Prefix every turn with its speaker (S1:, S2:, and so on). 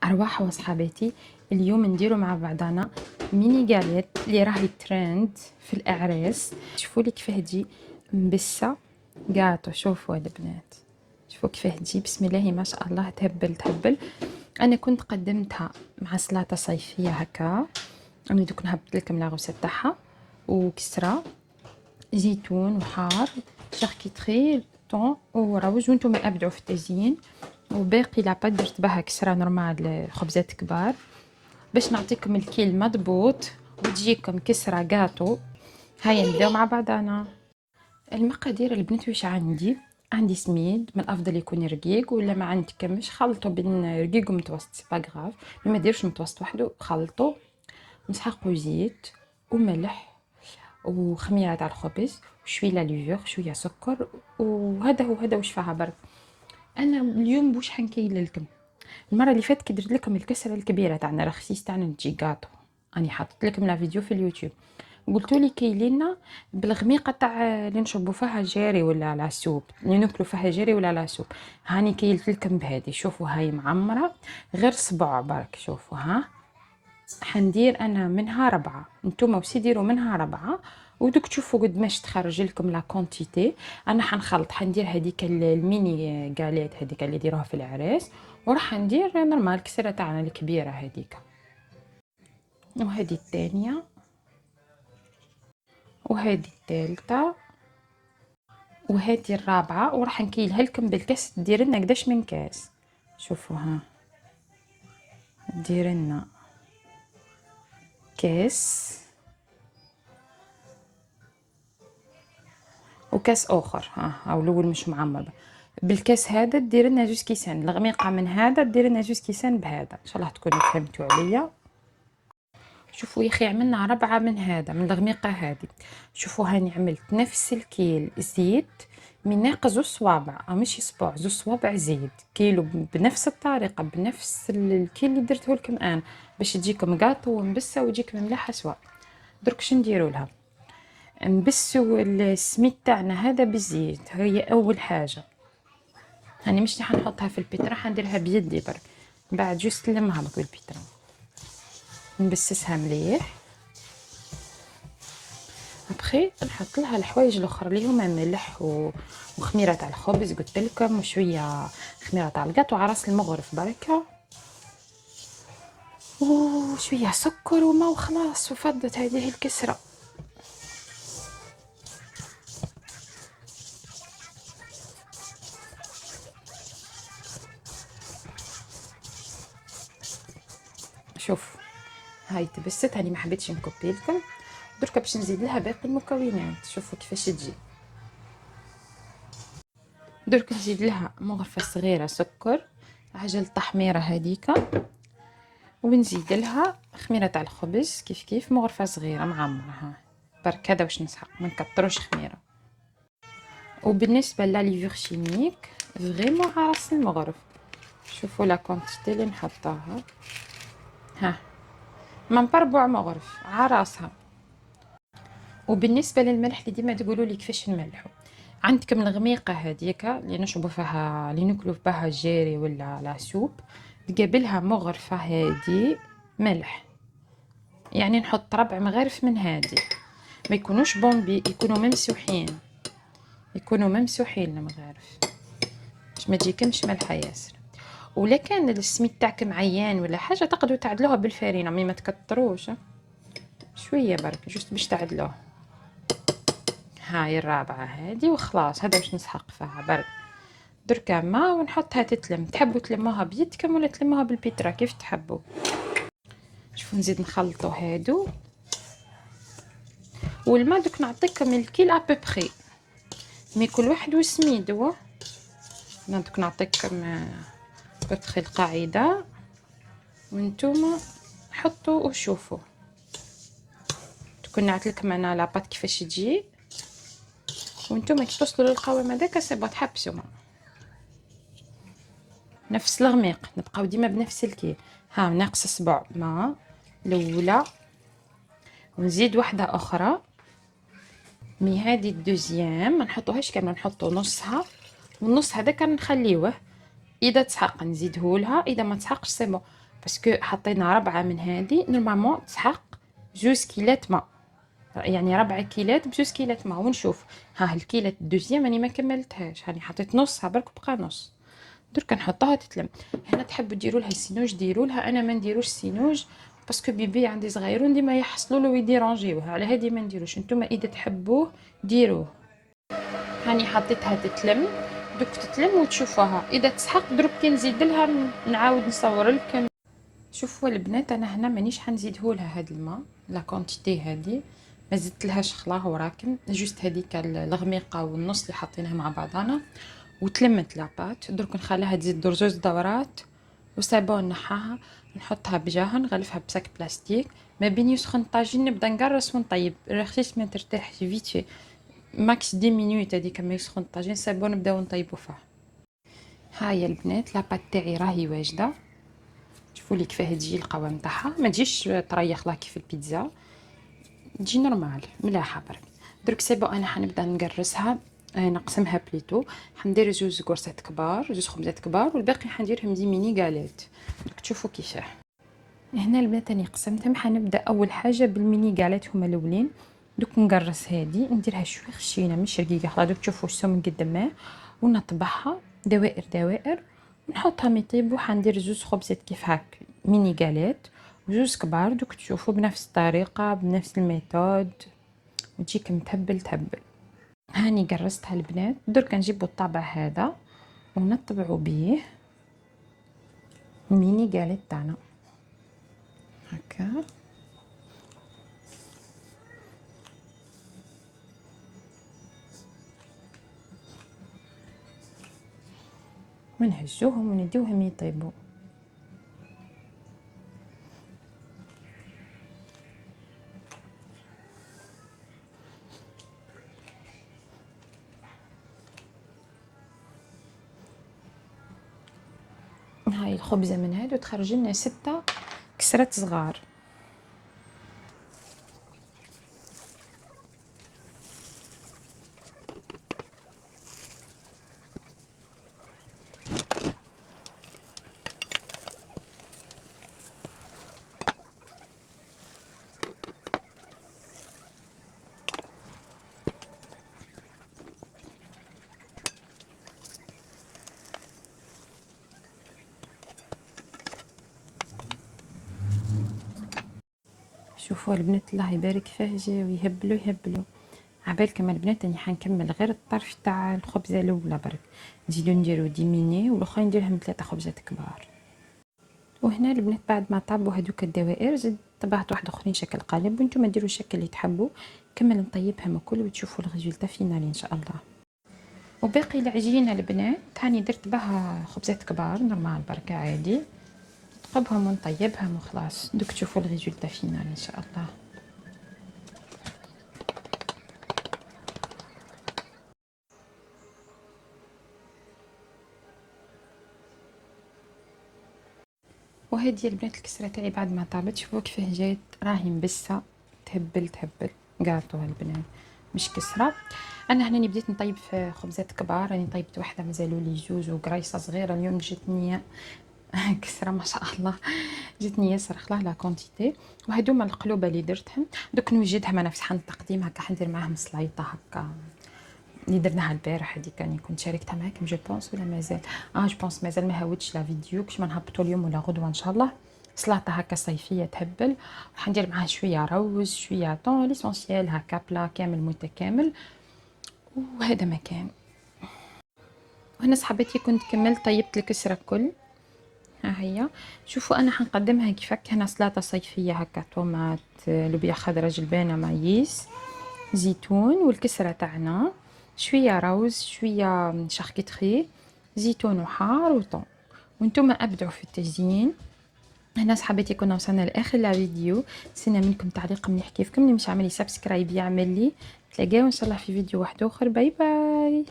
S1: أرواح وصحاباتي، اليوم نديرو مع بعضنا ميني جاليت اللي راهي ترند في الأعراس. شوفوا لي كيفاه تجي مبسة قاطو. شوفوا البنات، شوفوا كيفاه تجي، بسم الله ما شاء الله، تهبل تهبل. أنا كنت قدمتها مع سلطة صيفية هكا. أنا دوك نهبط لكم لاغوسة تاعها، وكسرة زيتون وحار شاركيتري طون وروز، وانتم ابدعوا في التزيين. وباقي لاباط درت بها كسرة نورمال خبزات كبار باش نعطيكم الكيل مضبوط وتجيكم كسرة قاطو. هيا نبداو مع بعضنا. المقادير البنات واش عندي سميد، من الافضل يكون رقيق، ولا ما عندكمش خلطوا بين رقيق ومتوسط سي با غراف، ما ديرش متوسط وحده، خلطوا. نسحقوا زيت وملح وخميره تاع الخبز وشويه ليفور شويه سكر، وهذا هو، هذا واش فيها برك. انا اليوم واش حنكيل لكم. المره اللي فاتت كي درت لكم الكسره الكبيره تاعنا رخيص تاعنا تجي غاطو، راني حاطط لكم لا فيديو في اليوتيوب، قلتوا لي كايلينا بالغميقه تاع اللي نشربوا فيها جاري ولا لا سوب، اللي ناكلوا فيها جاري ولا لا سوب. هاني كيلت لكم بهذه، شوفوا هاي معمره غير صبع برك، شوفوا ها. حندير انا منها 4، نتوما وسي ديروا منها 4، ودوك تشوفوا قداش تخرج لكم لا كونتيتي. انا حنخلط، حندير هذيك الميني غاليت هذيك اللي يديروها في العراس، وراح ندير نورمال كسره تاعنا الكبيره هذيك، وهذه الثانيه، وهذه الثالثه، وهذه الرابعه. وراح نكيلها لكم بالكاس، دير لنا قداش من كاس. شوفوا ها، دير لنا كاس وكاس اخر، ها الاول مش معمر. بالكاس هذا دير لنا جوج كيسان، الغميقه من هذا دير لنا جوج كيسان بهذا، ان شاء الله تكونوا فهمتوا عليا. شوفوا يا اخي، عملنا 4 من هذا، من الغميقه هذه. شوفوا هاني عملت نفس الكيل زيت من ناقص 2 صوابع، ماشي صباع، 2 صوابع زيت كيلو، بنفس الطريقه بنفس الكيل اللي درته لكم انا، باش تجيكم قاطو ومبسه وتجيكم ملاحه سوا. درك شنو نديروا لها؟ نبسوا السميد تاعنا هذا بالزيت، هي اول حاجه. هاني مش حنحطها في البيترا، حنديرها بيدي برك، بعد جوست نلمها لك بالبيترا، نبسسها مليح. ابخي نحط لها الحوايج الاخرى اللي هما ملح وخميره تاع الخبز قلت لكم، وشويه خميره تاع القط وعراس المغرف بركه، وشويه سكر وما، وخلاص وفضت هذه الكسره. شوف هاي تبست، هاني ما حبيتش نكوبي لكم، دركا باش نزيد لها باقي المكونات. شوفوا كيفاش تجي. درك نزيد لها مغرفه صغيره سكر، عجل تحميره هذيك، ونزيد لها خميره تاع الخبز كيف مغرفه صغيره معمره برك، هذا واش نسحق، ما نكتروش خميره. وبالنسبه لليفور شيميك فريمون عرس المغرف، شوفوا لا كونتيتي اللي نحطها، ها من بربع مغرف عراسها. وبالنسبه للملح اللي ديما تقولوا لي كيفاش نملحوا، عندكم الغميقه هذيك اللي نشربوا فيها، اللي ناكلوا بها الجيري ولا لا سوب، تقابلها مغرفه هذه ملح، يعني نحط 4 مغارف من هذه، ما يكونوش بومبي، يكونوا ممسوحين، يكونوا ممسوحين المغارف باش ما تجيكمش ملحه ياسر. ولا كان السميد تاعكم عيان ولا حاجه تقدروا تعدلوها بالفارينه، مي ما تكتروش، شويه برك جوست باش تعدلوه. هاي الرابعه هذه وخلاص، هذا باش نسحق فيها برك. دركا ما ونحطها تتلم، تحبوا تلموها بيدكم ولا تلموها بالبيترا كيف تحبوا. شوفوا نزيد نخلطوا هادو، والماء دوك نعطيكم الكيل ابوبخي، مي كل واحد وسميدو. انا دوك نعطيكم ابوبخي القاعده، وانتوما حطوا وشوفوا. تكون نعت لكم انا لاباط كيفاش تجي، وانتوما كي توصلوا للقوام هذاك سيبو تحبسوا نفس الغميق، نبقاو ديما بنفس الكيل. ها ناقص صبع ماء الاولى، ونزيد واحده اخرى، مي هذه الدوزيام ما نحطوهاش كامله، نحطو نصها، والنص هذاك نخليوه اذا تسحق نزيدهولها، اذا ما تسحقش سي بون. باسكو حطينا 4 من هذه نورمالمون تسحق 2 كيلات ماء، يعني 4 كيلات ب2 كيلات ماء. ونشوف ها الكيلات الدوزيام راني ما كملتهاش، راني حطيت نصها برك بقى نص، درك نحطها تتلم. هنا تحبوا ديروا لها السينوج ديروا لها، انا ما نديروش السينوج باسكو بيبي عندي صغيرون ديما يحصلوا له ويديرونجيوه، على هذه ما نديروش. نتوما اذا تحبوه ديروه. هاني حطيتها تتلم، دوك تتلم وتشوفوها اذا تسحق درك كي نزيد لها نعاود نصور لكم. شوفوا البنات انا هنا مانيش حنزيده لها هذا الماء لا كونتيتي هذه، ما زدت لهاش خلاه وراكم، جوست هذيك الغميقه والنص اللي حاطينها مع بعضنا وتلمت لاباط. درك نخليها تزيد دور 2 دورات وسابون نحاها، نحطها بجاها نغلفها بساك بلاستيك، ما بين يسخن الطاجين نبدا نقرص ونطيب رخيص ما ترتاحش فيتشي ماكس 10 مينوت هذيك ما يسخن الطاجين سابون نبداو نطيبوا فيه. هاهي البنات لاباط تاعي راهي واجده، شوفوا لي كيفاه تجي القوام تاعها، ما تجيش طريخ لا كيف البيتزا، تجي نورمال ملاحه برك. درك سيبو انا حنبدا نقرصها، نقسمها بليتو، حندير 2 قرصات كبار 2 خبزات كبار والباقي حنديرهم دي ميني غاليت. درك تشوفوا كيفاه. هنا البنات راني قسمتهم، حنبدا اول حاجه بالميني غاليت هما الاولين. دوك نقرص هذه نديرها شويه خشينه مش رقيقه، خلاص دوك تشوفوا السم من قدام ونطبعها دوائر دوائر ونحطها يطيبوا. حندير 2 خبزات كيف هاك ميني غاليت وجوز كبار، دوك تشوفوا بنفس الطريقه بنفس الميثود وتجيك متبل تبل. هاني قرصتها البنات، درك نجيبوا الطابع هذا ونطبعوا بيه الميني غاليت تاعنا هكا، ونهزوهم ونديوهم يطيبوا. هاي الخبزة من هاد وتخرج لنا 6 كسرات صغار. شوفوا البنات الله يبارك فيه جاو يهبلوا يهبلوا. عبالكم البنات اني حنكمل غير الطرف تاع الخبزه الاولى برك، نزيدو نديرو ديميني والاخرين نديرهم 3 خبزات كبار. وهنا البنات بعد ما طابوا هذوك الدوائر زدت طبعت واحد اخرين شكل قالب، وانتم ديروا الشكل اللي تحبوا. كمل نطيبهم الكل وتشوفوا الريزولتا فينالي ان شاء الله. وباقي العجينه البنات هاني درت بها خبزات كبار نورمال بركه عادي، نقبهم ونطيبهم وخلاص. دوك تشوفوا الريزولتا فينال ان شاء الله. وهذه البنات الكسره تاعي بعد ما طابت، شوفوا كيفاه جات راهي مبسه تهبل تهبل قاطو البنات مش كسره. انا هنا بديت نطيب في خبزات كبار، راني طيبت واحده مازالوا لي 2 وقريصه صغيره. اليوم جاتني كسره ما شاء الله، جاتني ياسر خلاه لا كونتيتي. وهذوما القلوبه اللي درتهم دوك نوجدهم انا في صحن التقديم هكا، حندير معاهم سليطه هكا اللي درناها البارح هذيك راني كنت شاركتها معاكم جو بونس ولا مازال. جو بونس مازال ما هودش لا فيديو كش ما نهبطوا اليوم ولا غدوه ان شاء الله. سلطه هكا صيفيه تهبل، وحندير معاها شويه روز شويه طون ليسونسيال هكا بلا كامل متكامل. وهذا ما كان. وهنا صحبتي كنت كملت طيبت الكسره كل. ها هي شوفوا انا حنقدمها كيفك. هنا سلطه صيفيه هكا طوماط لوبيا خضراء جلبانه مايس زيتون، والكسره تاعنا شويه روز شويه شاركيتري زيتون وحار وطون. وانتم ابدعوا في التزيين. هنا صحبتي كنا وصلنا لاخر الفيديو، نستنى منكم تعليق مليح كيفكم. اللي مش عامل لي سبسكرايب يعمل لي. تلاقاو ان شاء الله في فيديو واحد اخر. باي باي.